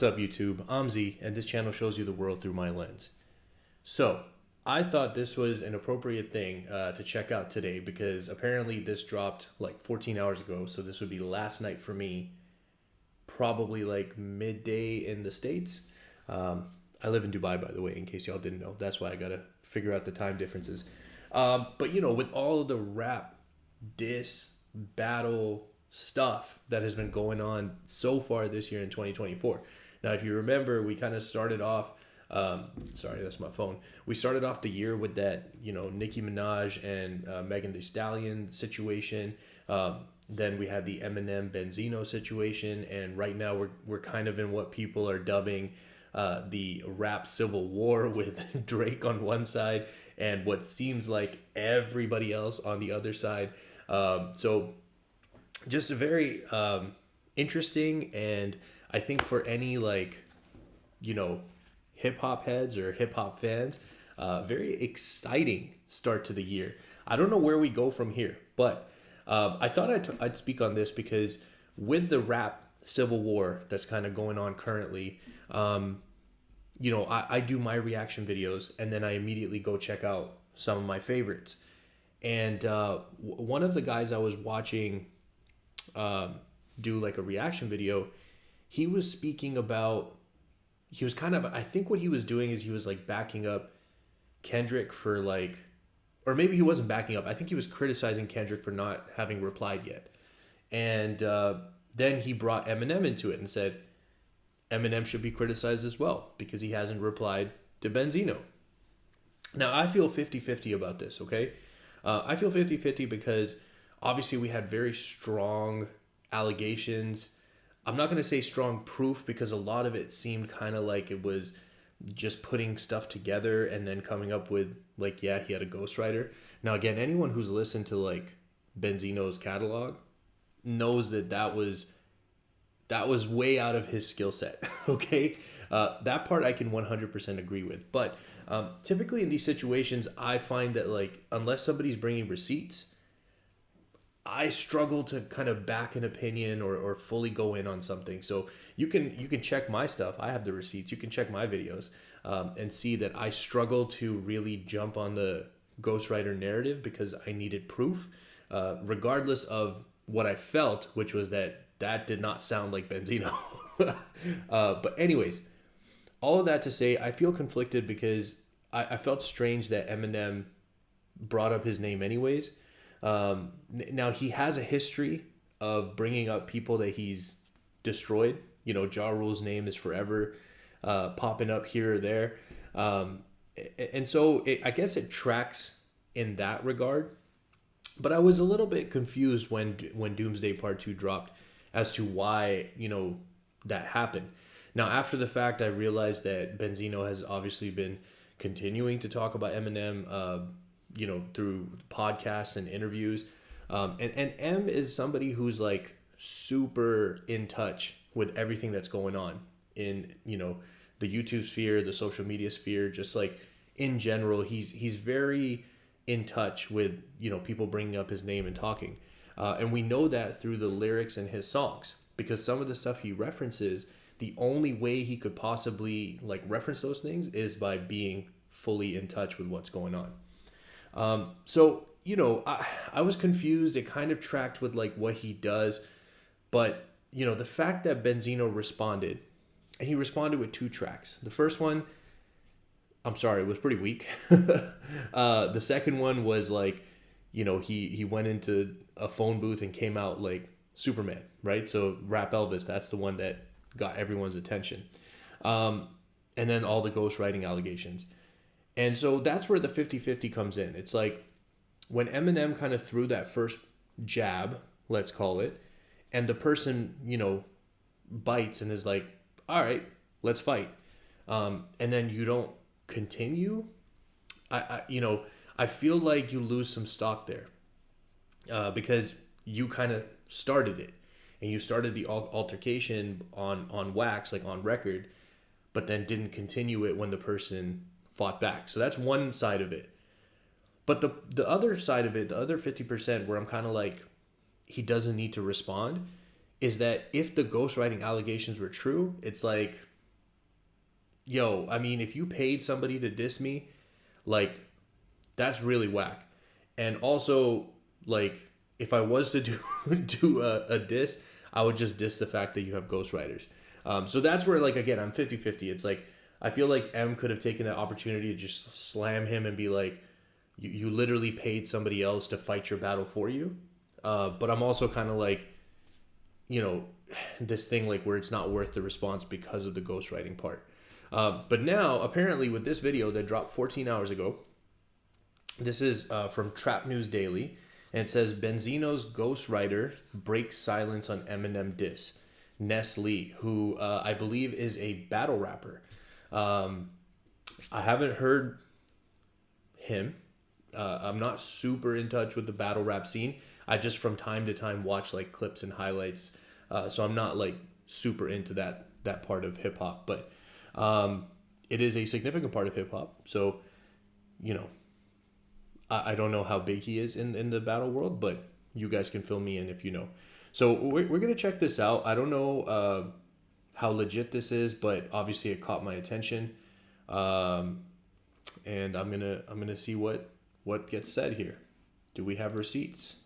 What's up, YouTube? I'm Z, and this channel shows you the world through my lens. So, I thought this was an appropriate thing to check out today because apparently this dropped like 14 hours ago, so this would be last night for me, probably like midday in the States. I live in Dubai, by the way, in case y'all didn't know. That's why I gotta figure out the time differences. But with all of the rap, diss, battle stuff that has been going on so far this year in 2024. Now, if you remember, we kind of started off, sorry, that's my phone. We started off the year with that, Nicki Minaj and Megan Thee Stallion situation. Then we had the Eminem Benzino situation. And right now we're kind of in what people are dubbing the rap civil war with Drake on one side and what seems like everybody else on the other side. So just a very interesting, and I think for any hip hop heads or hip hop fans, very exciting start to the year. I don't know where we go from here, but I thought I'd speak on this because with the rap civil war that's kind of going on currently, I do my reaction videos and then I immediately go check out some of my favorites. And one of the guys I was watching do like a reaction video, he was speaking about, I think what he was doing is he was like backing up Kendrick for or maybe he wasn't backing up. I think he was criticizing Kendrick for not having replied yet. And then he brought Eminem into it and said, Eminem should be criticized as well because he hasn't replied to Benzino. Now, I feel 50-50 about this, okay? I feel 50-50 because obviously we had very strong allegations. I'm not going to say strong proof because a lot of it seemed kind of like it was just putting stuff together and then coming up with he had a ghostwriter. Now, again, anyone who's listened to Benzino's catalog knows that was way out of his skill set, okay? That part I can 100% agree with. But typically in these situations, I find that unless somebody's bringing receipts, I struggle to kind of back an opinion or fully go in on something. So you can check my stuff. I have the receipts. You can check my videos and see that I struggle to really jump on the ghostwriter narrative because I needed proof, regardless of what I felt, which was that did not sound like Benzino. But anyways, all of that to say, I feel conflicted because I felt strange that Eminem brought up his name anyways. Now, he has a history of bringing up people that he's destroyed. Ja Rule's name is forever popping up here or there. And so I guess it tracks in that regard. But I was a little bit confused when Doomsday Part 2 dropped as to why, that happened. Now, after the fact, I realized that Benzino has obviously been continuing to talk about Eminem, through podcasts and interviews. And M is somebody who's super in touch with everything that's going on in, the YouTube sphere, the social media sphere, just in general, he's very in touch with, people bringing up his name and talking. And we know that through the lyrics in his songs, because some of the stuff he references, the only way he could possibly reference those things is by being fully in touch with what's going on. So, I was confused. It kind of tracked with what he does, but the fact that Benzino responded, and he responded with 2 tracks. The first one, I'm sorry, it was pretty weak. The second one was he went into a phone booth and came out like Superman, right? So Rap Elvis, that's the one that got everyone's attention. And then all the ghostwriting allegations. And so that's where the 50-50 comes in. It's when Eminem kind of threw that first jab, let's call it, and the person, bites and is like, all right, let's fight. And then you don't continue. I feel like you lose some stock there because you kind of started it and you started the altercation on wax, on record, but then didn't continue it when the person fought back. So that's one side of it. But the other side of it, the other 50% where I'm kind of he doesn't need to respond, is that if the ghostwriting allegations were true, it's yo, I mean, if you paid somebody to diss me, like, that's really whack. And also, like, if I was to do a diss, I would just diss the fact that you have ghostwriters. So that's where, like, again, I'm 50-50. It's like, I feel like M could have taken that opportunity to just slam him and be like, you literally paid somebody else to fight your battle for you. But I'm also kind of like, you know, this thing like where it's not worth the response because of the ghostwriting part. But now, apparently, with this video that dropped 14 hours ago, this is from Trap News Daily, and it says Benzino's ghostwriter breaks silence on Eminem diss. Ness Lee, who I believe is a battle rapper. I haven't heard him. I'm not super in touch with the battle rap scene. I just from time to time watch like clips and highlights. So I'm not like super into that part of hip hop, but it is a significant part of hip hop. So, you know, I don't know how big he is in the battle world, but you guys can fill me in if you know. So we're going to check this out. I don't know how legit this is, but obviously it caught my attention. And I'm going to see what gets said here. Do we have receipts?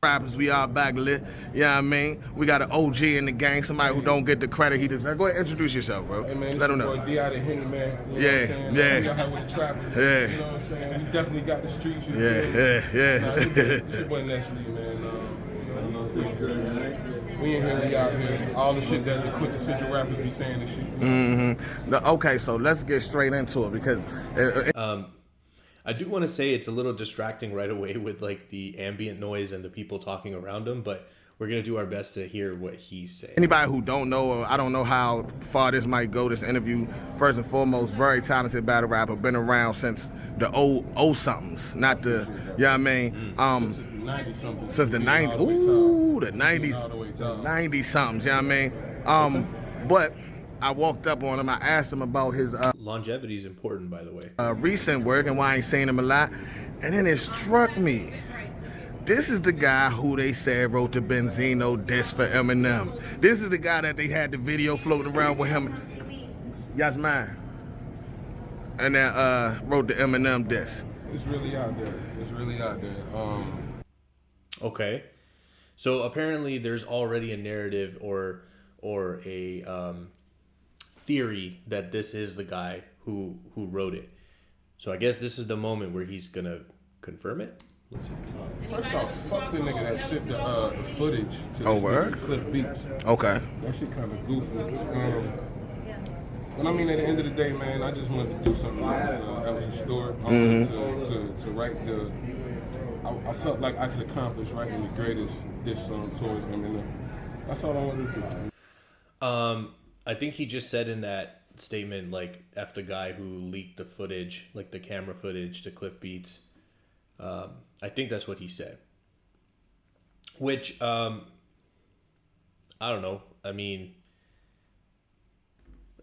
Rappers, we all back lit. You know what I mean? We got an OG in the gang, somebody who don't get the credit he deserves. Go ahead, introduce yourself, bro. Hey man, let them know. Boy D out of Henny, man. You know Yeah, what I'm saying? yeah. We out here with the trappers. Yeah. You know what I'm saying? We definitely got the streets. You Yeah, feel me? yeah. Nah, it's your boy Nestle, man. We in here, we out here. All the shit that the quintessential rappers be saying and shit. Mm-hmm. No, okay, so let's get straight into it because I do want to say it's a little distracting right away with like the ambient noise and the people talking around him, but we're going to do our best to hear what he's saying. anybody who don't know, or I don't know how far this might go, this interview, first and foremost, very talented battle rapper, been around since the old somethings, not the, you know what I mean? Since the 90 something. Since the 90s, ooh, the 90s, 90 somethings, you know what I mean? But I walked up on him, I asked him about his Longevity is important, by the way. recent work and why I ain't seen him a lot, and then it struck me. This is the guy who they said wrote the Benzino diss for Eminem. This is the guy that they had the video floating around with him. Yasmin. And that wrote the Eminem diss. It's really out there. It's really out there. Okay. So apparently there's already a narrative or a theory that this is the guy who wrote it. So I guess this is the moment where he's going to confirm it. Let's see. First off, fuck the nigga that shipped the footage to Oh, this word? nigga Cliff Beats. Okay. That shit kind of goofy. But I mean, at the end of the day, man, I just wanted to do something that was historic. I wanted to write the. I felt like I could accomplish writing the greatest diss song towards Eminem. That's all I wanted to do. I think he just said in that statement, like, F the guy who leaked the footage, like the camera footage to Cliff Beats. I think that's what he said. Which, I don't know. I mean,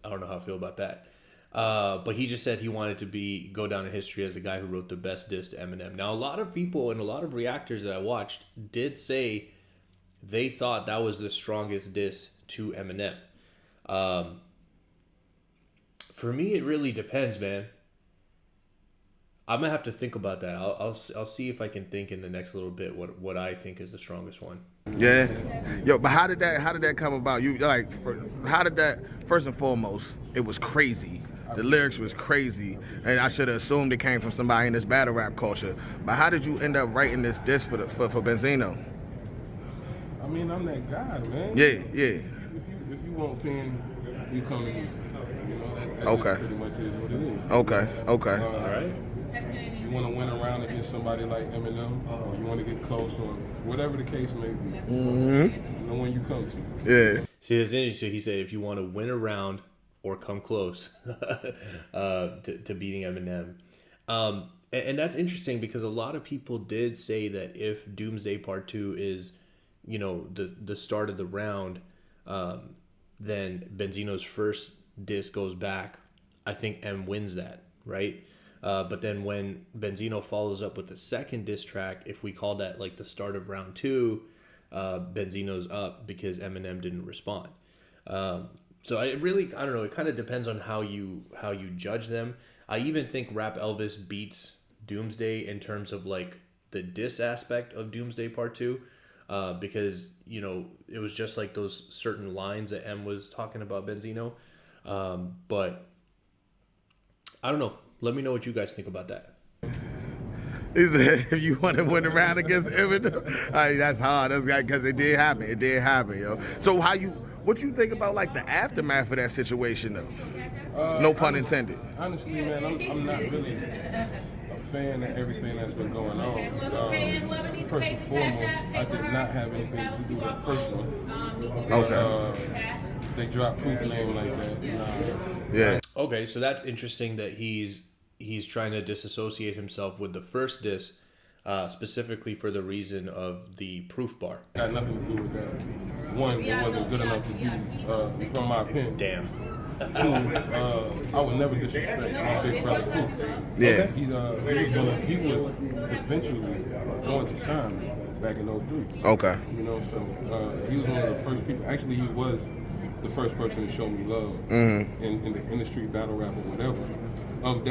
I don't know how I feel about that. But he just said he wanted to go down in history as the guy who wrote the best diss to Eminem. Now, a lot of people and a lot of reactors that I watched did say they thought that was the strongest diss to Eminem. For me, it really depends, man. I'm gonna have to think about that. I'll see if I can think in the next little bit what I think is the strongest one. Yeah. Yo, but how did that come about? You like, how did that? First and foremost, it was crazy. The lyrics was crazy, and I should have assumed it came from somebody in this battle rap culture. But how did you end up writing this diss for Benzino? I mean, I'm that guy, man. Yeah. If you want pen, you come to me. You know, that Okay. just pretty much is what it is. Okay. All right. If you want to win around against somebody like Eminem, or you want to get close, or whatever the case may be, you know when you come to. Yeah. See, it's interesting. He said if you want to win around or come close to beating Eminem. And that's interesting because a lot of people did say that if Doomsday Part 2 is, you know, the start of the round, then Benzino's first diss goes back. I think M wins that, right? But then when Benzino follows up with the second diss track, if we call that like the start of round 2, Benzino's up because Eminem didn't respond. So I don't know. It kind of depends on how you judge them. I even think Rap Elvis beats Doomsday in terms of like the diss aspect of Doomsday Part 2, because you know it was just like those certain lines that M was talking about Benzino, but I don't know. Let me know what you guys think about that. He said, if you want to win around against Eminem, that's hard. That's because it did happen. It did happen, yo. So what you think about like the aftermath of that situation, though? No pun intended. Honestly, man, I'm not really a fan of everything that's been going on. First and foremost, I did not have anything to do with the first one. Okay. They dropped Proof name like that. Yeah. Okay, so that's interesting that he's trying to disassociate himself with the first diss, specifically for the reason of the Proof bar. Got nothing to do with that. One, it wasn't good enough to be from my pen. Damn. Two, I would never disrespect my big brother Proof. Yeah. He was eventually going to sign me back in 03. Okay. You know, so he was one of the first people. Actually, he was the first person to show me love in the industry, battle rap or whatever of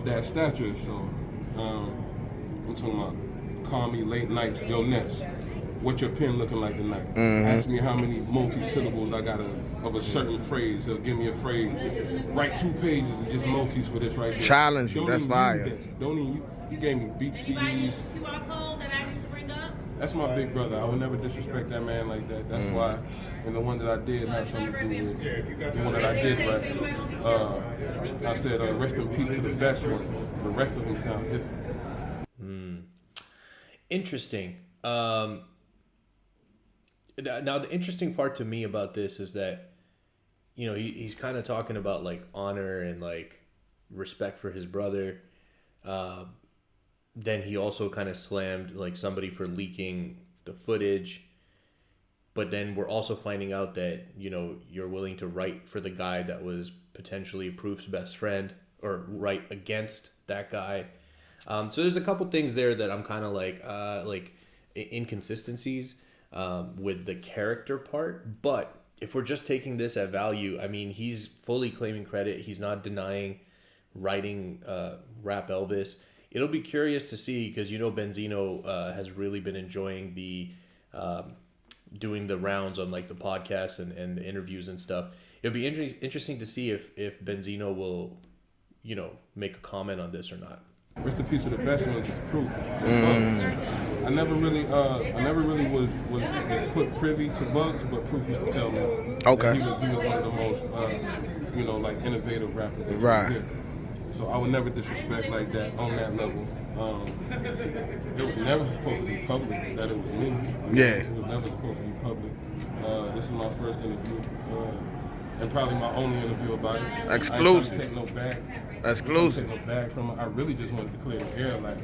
that stature. So I'm talking about call me late nights, yo Ness. What your pen looking like tonight? Ask me how many multi-syllables I got of a certain phrase. He'll give me a phrase. Write 2 pages of just multis for this right there. Challenge you. Don't That's even fire. use that. Don't even. You gave me beat CDs. That's my big brother. I would never disrespect that man like that. That's why. And the one that I did have something to do with, the one that I did right, I said, rest in peace to the best ones. The rest of them sound different. Interesting. Now, the interesting part to me about this is that, you know, he's kind of talking about, like, honor and, like, respect for his brother. Then he also kind of slammed, like, somebody for leaking the footage. But then we're also finding out that, you know, you're willing to write for the guy that was potentially Proof's best friend, or write against that guy. So there's a couple things there that I'm kind of like inconsistencies with the character part. But if we're just taking this at value, I mean, he's fully claiming credit. He's not denying writing Rap Elvis. It'll be curious to see, because, you know, Benzino has really been enjoying the doing the rounds on like the podcasts and the interviews and stuff. It'll be interesting to see if Benzino will, you know, make a comment on this or not. Rest in peace of the best ones is Proof. I never really was put privy to Bugs, but Proof used to tell me. Okay. He was one of the most, you know, like innovative rappers. Right. So I would never disrespect like that on that level. It was never supposed to be public that it was me. Yeah. It was never supposed to be public. This is my first interview, and probably my only interview about it. Exclusive. I ain't trying to take no bag. Exclusive. Take no bag from it. I really just wanted to clear the air. Like,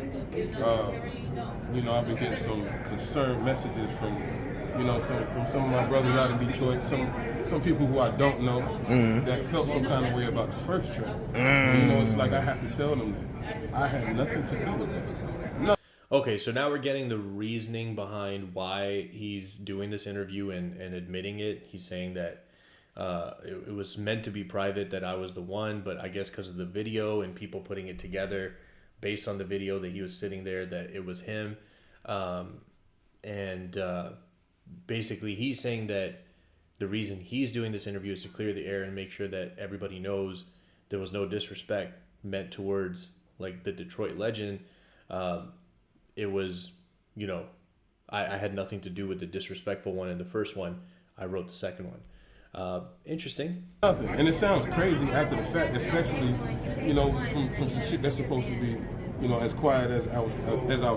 you know, I've been getting some concerned messages from, you know, from some of my brothers out in Detroit, some people who I don't know that felt some kind of way about the first track. You know, it's like I have to tell them that I had nothing to do with that. No. Okay, so now we're getting the reasoning behind why he's doing this interview and admitting it. He's saying that it was meant to be private, that I was the one, but I guess because of the video and people putting it together based on the video that he was sitting there, that it was him. Basically he's saying that the reason he's doing this interview is to clear the air and make sure that everybody knows there was no disrespect meant towards like the Detroit legend. It was, you know, I had nothing to do with the disrespectful one in the first one. I wrote the second one. Interesting. Nothing. And it sounds crazy after the fact, especially, you know, from some shit that's supposed to be, you know, as quiet as I was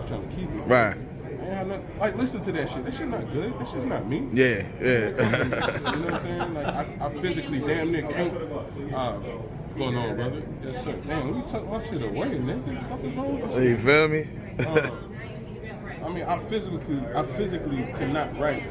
trying to keep it. Right. Man, like, listen to that shit. That shit not good. That shit's not me. Yeah. You know what I'm saying? Like, I physically damn near can't. What's going on, brother? Yes, sir. Damn, let me tuck my shit away, nigga. What the fuck is wrong with you? You feel me? I mean, I physically cannot write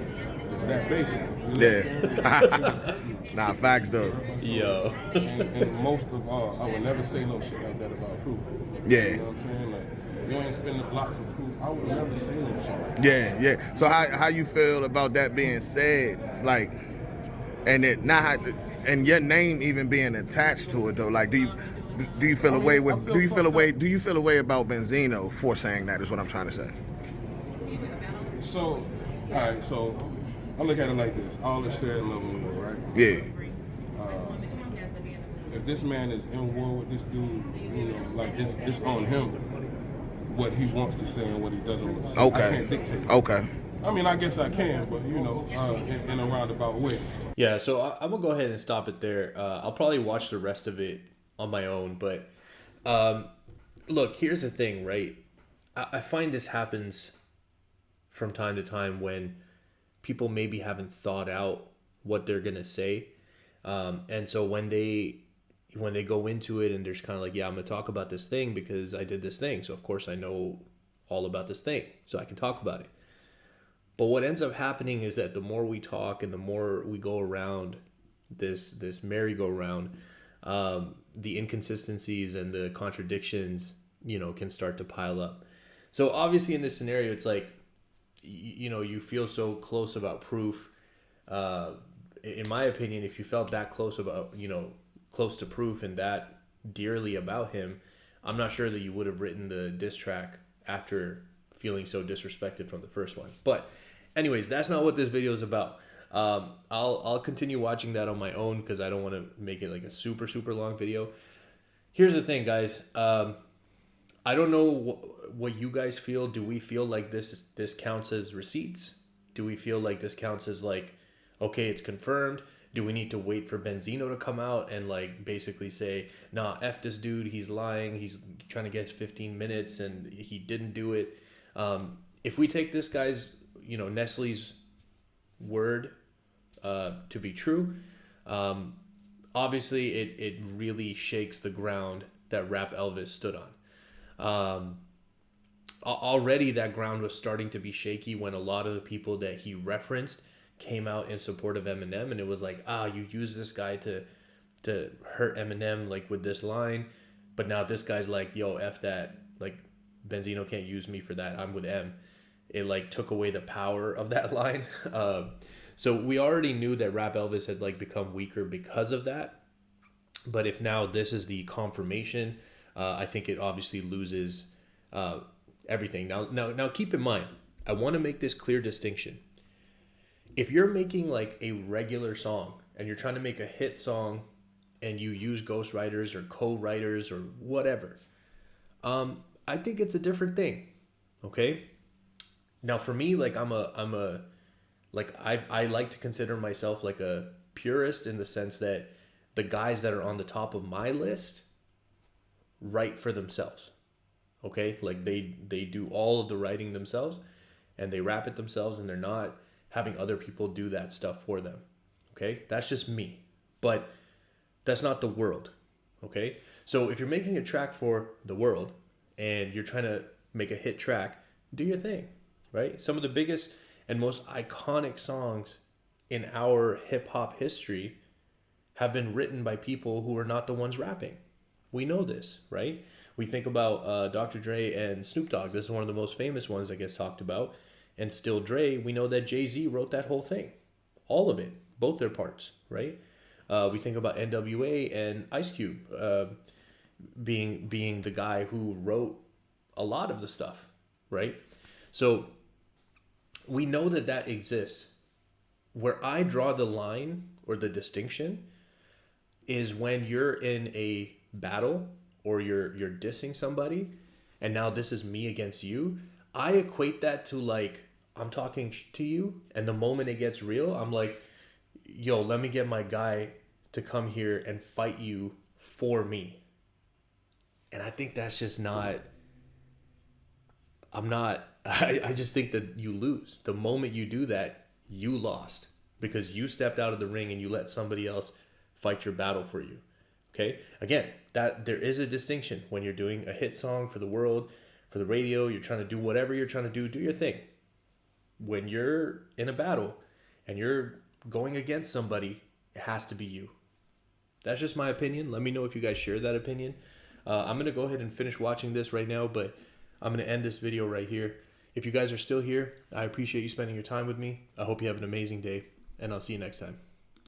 that basic. You know Yeah. Nah, facts though. Yo. and most of all, I would never say no shit like that about Proof. Yeah. You know what I'm saying? Like, you ain't spin the block for Proof. I would never say no shit like that. Yeah. So how you feel about that being said? Like, and it not and your name even being attached to it though, like do you feel a way with do you feel a way about Benzino for saying that is what I'm trying to say. So, all right. So, I look at it like this: all is fair and loving war, right? Yeah. If this man is in war with this dude, you know, like it's on him what he wants to say and what he doesn't want to say. Okay. I can't dictate. Okay. I mean, I guess I can, but you know, in a roundabout way. Yeah, so I'm gonna go ahead and stop it there. I'll probably watch the rest of it on my own, but look, here's the thing, right? I find this happens from time to time when people maybe haven't thought out what they're gonna say, and so when they go into it and there's kind of like, yeah, I'm gonna talk about this thing because I did this thing, so of course I know all about this thing, so I can talk about it. But what ends up happening is that the more we talk and the more we go around this merry-go-round, the inconsistencies and the contradictions, you know, can start to pile up. So obviously in this scenario, it's like, you know, you feel so close about proof. In my opinion, if you felt that close about, you know, close to proof and that dearly about him, I'm not sure that you would have written the diss track after feeling so disrespected from the first one. But anyways, that's not what this video is about. I'll continue watching that on my own because I don't want to make it like a super long video. Here's the thing, guys. I don't know what you guys feel. Do we feel like this counts as receipts? Do we feel like this counts as like, okay, it's confirmed? Do we need to wait for Benzino to come out and like basically say, nah, F this dude, he's lying, he's trying to get his 15 minutes and he didn't do it? If we take this guy's, you know, Nestle's word to be true, obviously it really shakes the ground that Rap Elvis stood on. Already that ground was starting to be shaky when a lot of the people that he referenced came out in support of Eminem, and it was like, you use this guy to hurt Eminem like with this line, but now this guy's like, yo, F that, like Benzino can't use me for that, I'm with M. It like took away the power of that line. So we already knew that Rap Elvis had like become weaker because of that, but if now this is the confirmation, I think it obviously loses everything. Now keep in mind, I want to make this clear distinction. If you're making like a regular song and you're trying to make a hit song and you use ghostwriters or co-writers or whatever, I think it's a different thing. Okay. Now for me, like I like to consider myself like a purist in the sense that the guys that are on the top of my list write for themselves. Okay. Like they do all of the writing themselves and they rap it themselves and they're not having other people do that stuff for them. Okay? That's just me. But that's not the world. Okay? So if you're making a track for the world and you're trying to make a hit track, do your thing, right? Some of the biggest and most iconic songs in our hip hop history have been written by people who are not the ones rapping. We know this, right? We think about Dr. Dre and Snoop Dogg. This is one of the most famous ones that gets talked about. And still Dre, we know that Jay-Z wrote that whole thing. All of it. Both their parts, right? We think about NWA and Ice Cube being the guy who wrote a lot of the stuff, right? So we know that exists. Where I draw the line or the distinction is when you're in a battle or you're dissing somebody and now this is me against you. I equate that to like, I'm talking to you, and the moment it gets real, I'm like, yo, let me get my guy to come here and fight you for me. And I think that's just not, I just think that you lose. The moment you do that, you lost because you stepped out of the ring and you let somebody else fight your battle for you. Okay? Again, that there is a distinction when you're doing a hit song for the world, for the radio, you're trying to do whatever you're trying to do your thing. When you're in a battle and you're going against somebody, it has to be you. That's just my opinion. Let me know if you guys share that opinion. I'm going to go ahead and finish watching this right now, but I'm going to end this video right here. If you guys are still here, I appreciate you spending your time with me. I hope you have an amazing day, and I'll see you next time.